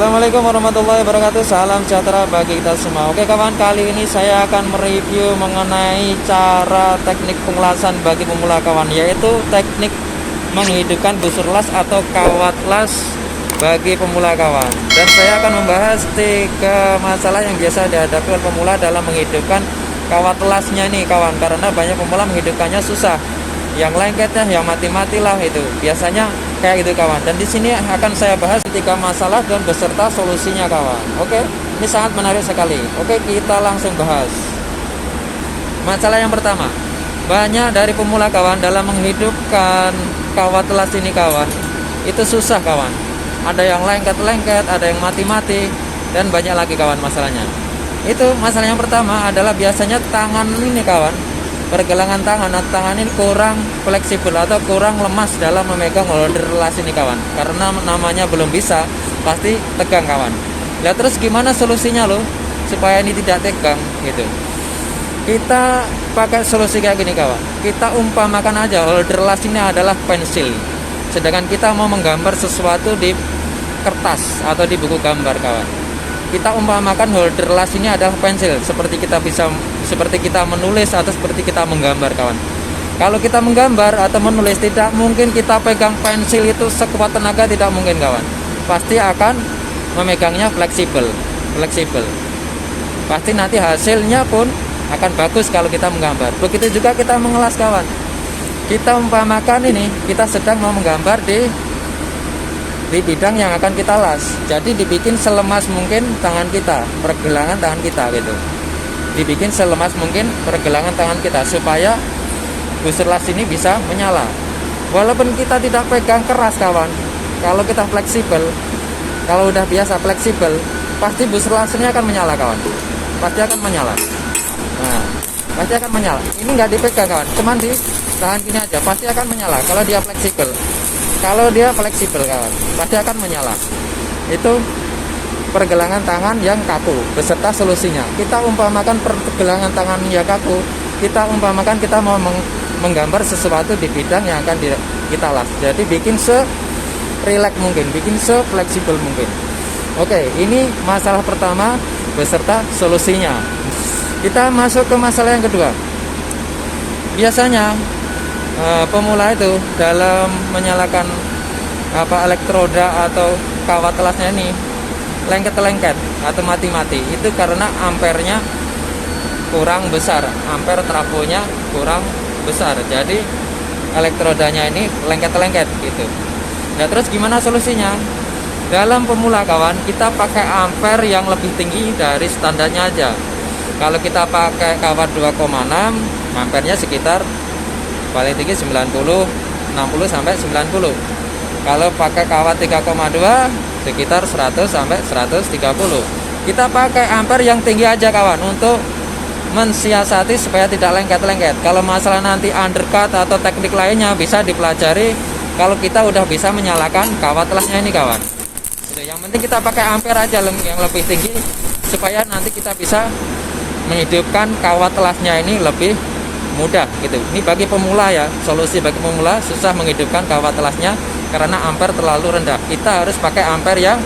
Assalamualaikum warahmatullahi wabarakatuh. Salam sejahtera bagi kita semua. Oke kawan, kali ini saya akan mereview mengenai cara teknik pengelasan bagi pemula kawan, yaitu teknik menghidupkan busur las atau kawat las bagi pemula kawan. Dan saya akan membahas 3 masalah yang biasa dihadapi oleh pemula dalam menghidupkan kawat lasnya nih kawan, karena banyak pemula menghidupkannya susah. Yang lengketnya, yang mati-mati lah itu. Biasanya kayak gitu kawan. Dan di sini akan saya bahas 3 masalah dan beserta solusinya kawan. Oke, ini sangat menarik sekali. Oke, kita langsung bahas. Masalah yang pertama, banyak dari pemula kawan dalam menghidupkan kawat las ini kawan, itu susah kawan. Ada yang lengket-lengket, ada yang mati-mati, dan banyak lagi kawan masalahnya. Itu masalah yang pertama adalah biasanya tangan ini kawan, pergelangan tangan ini kurang fleksibel atau kurang lemas dalam memegang holder las ini kawan, karena namanya belum bisa, pasti tegang kawan. Lihat terus gimana solusinya loh supaya ini tidak tegang gitu. Kita pakai solusi kayak gini kawan. Kita umpamakan aja holder las ini adalah pensil, sedangkan kita mau menggambar sesuatu di kertas atau di buku gambar kawan. Kita umpamakan holder las ini adalah pensil, seperti kita menulis atau seperti kita menggambar kawan. Kalau kita menggambar atau menulis, tidak mungkin kita pegang pensil itu sekuat tenaga, tidak mungkin kawan. Pasti akan memegangnya fleksibel. Pasti nanti hasilnya pun akan bagus kalau kita menggambar. Begitu juga kita mengelas kawan. Kita umpamakan ini, kita sedang mau menggambar di bidang yang akan kita las. Jadi dibikin selemas mungkin tangan kita, pergelangan tangan kita gitu. Dibikin selemas mungkin pergelangan tangan kita supaya busur las ini bisa menyala. Walaupun kita tidak pegang keras kawan, kalau kita fleksibel, kalau udah biasa fleksibel, pasti busur las ini akan menyala kawan. Pasti akan menyala. Nah, pasti akan menyala. Ini nggak dipegang kawan, cuman di tahan gini aja, pasti akan menyala kalau dia fleksibel. Kalau dia fleksibel kawan, pasti akan menyala. Itu pergelangan tangan yang kaku beserta solusinya. Kita umpamakan pergelangan tangan yang kaku, kita umpamakan kita mau menggambar sesuatu di bidang yang akan kita las. Jadi bikin se-relax mungkin, bikin se-fleksibel mungkin. Oke, ini masalah pertama beserta solusinya. Kita masuk ke masalah yang kedua. Biasanya pemula itu dalam menyalakan elektroda atau kawat lasnya ini lengket-lengket atau mati-mati, itu karena ampernya kurang besar, ampere trafonya kurang besar, jadi elektrodanya ini lengket-lengket gitu. Nah terus gimana solusinya? Dalam pemula kawan, kita pakai ampere yang lebih tinggi dari standarnya aja. Kalau kita pakai kawat 2,6, ampernya sekitar paling tinggi 60 sampai 90. Kalau pakai kawat 3,2 sekitar 100 sampai 130. Kita pakai ampere yang tinggi aja kawan untuk mensiasati supaya tidak lengket-lengket. Kalau masalah nanti undercut atau teknik lainnya bisa dipelajari kalau kita udah bisa menyalakan kawat lasnya ini kawan. Yang penting kita pakai ampere aja yang lebih tinggi supaya nanti kita bisa menghidupkan kawat lasnya ini lebih mudah gitu. Ini bagi pemula ya, solusi bagi pemula susah menghidupkan kawat lasnya karena ampere terlalu rendah. Kita harus pakai ampere yang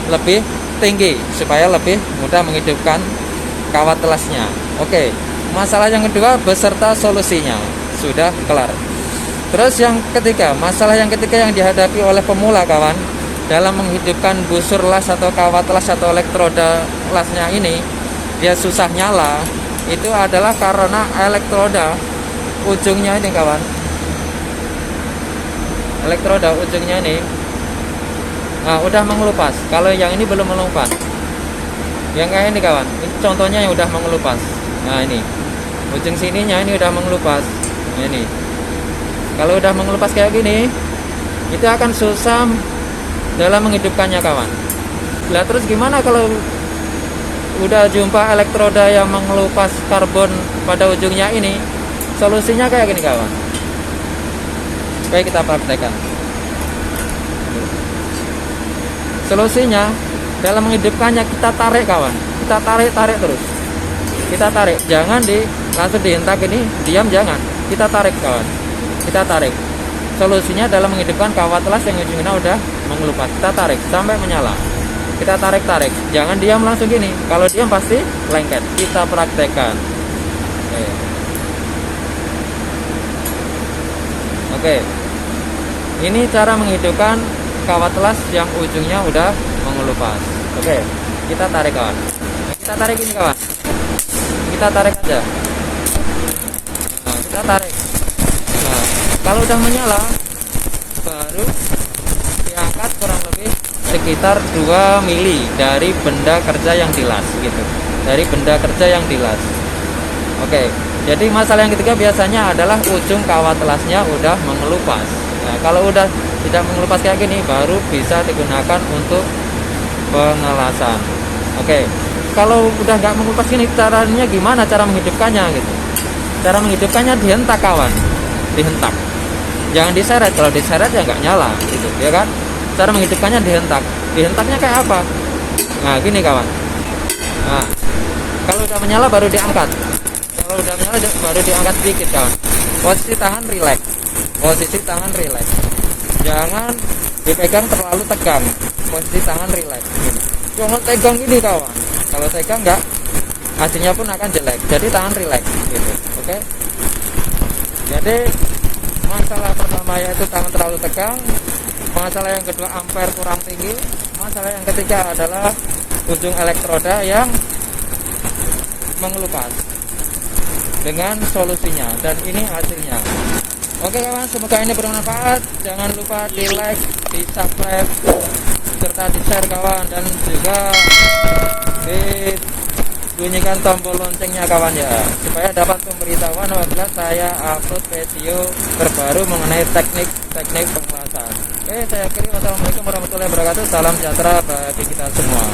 lebih tinggi supaya lebih mudah menghidupkan kawat lasnya. Oke, masalah yang kedua beserta solusinya sudah kelar. Terus yang ketiga, masalah yang ketiga yang dihadapi oleh pemula kawan dalam menghidupkan busur las atau kawat las atau elektroda lasnya ini, dia susah nyala. Itu adalah karena elektroda ujungnya ini kawan, elektroda ujungnya ini udah mengelupas. Kalau yang ini belum mengelupas, yang kayak ini kawan, ini contohnya yang udah mengelupas. Nah ini ujung sininya ini udah mengelupas. Ini kalau udah mengelupas kayak gini, itu akan susah dalam menghidupkannya kawan. Lah terus gimana kalau udah jumpa elektroda yang mengelupas karbon pada ujungnya ini? Solusinya kayak gini kawan. Baik, kita praktekkan. Solusinya dalam menghidupkannya, kita tarik kawan. Kita tarik terus. Kita tarik, jangan langsung dihentak ini, diam jangan. Kita tarik kawan. Kita tarik. Solusinya dalam menghidupkan kawat las yang ujungnya udah mengelupas, kita tarik sampai menyala. kita tarik-tarik, jangan diam langsung gini. Kalau diam pasti lengket. Kita praktekkan. Oke. Ini cara menghidupkan kawat las yang ujungnya udah mengelupas. Oke, kita tarik kawan. Kita tarik ini kawan. Kita tarik aja. Nah, kita tarik. Nah, kalau udah menyala, baru diangkat kurang lebih sekitar 2 mili dari benda kerja yang dilas gitu. Dari benda kerja yang dilas. Oke, jadi masalah yang ketiga biasanya adalah ujung kawat lasnya udah mengelupas. Nah, kalau udah tidak mengelupas kayak gini, baru bisa digunakan untuk pengelasan. Oke, kalau udah nggak mengelupas gini, caranya gimana cara menghidupkannya gitu? Cara menghidupkannya dihentak kawan, dihentak. Jangan diseret, kalau diseret ya nggak nyala gitu, ya kan? Cara menghidupkannya dihentak. Dihentaknya kayak apa? Nah, gini kawan. Nah, kalau udah menyala baru diangkat. Kalau udah menyala baru diangkat sedikit kawan. Posisi tangan rileks. Posisi tangan rileks. Jangan dipegang terlalu tegang. Posisi tangan rileks. Jangan tegang gini kawan. Kalau tegang nggak, hasilnya pun akan jelek. Jadi tangan rileks gitu. Oke. Jadi masalah pertama yaitu tangan terlalu tegang. Masalah yang kedua ampere kurang tinggi. Masalah yang ketiga adalah ujung elektroda yang mengelupas. Dengan solusinya, dan ini hasilnya. Oke kawan, semoga ini bermanfaat. Jangan lupa di like, di subscribe, serta di share kawan, dan juga bunyikan tombol loncengnya kawan ya, supaya dapat pemberitahuan apabila saya upload video terbaru mengenai teknik pengelasan. Oke, saya akhiri. Wassalamualaikum warahmatullahi wabarakatuh. Salam sejahtera bagi kita semua.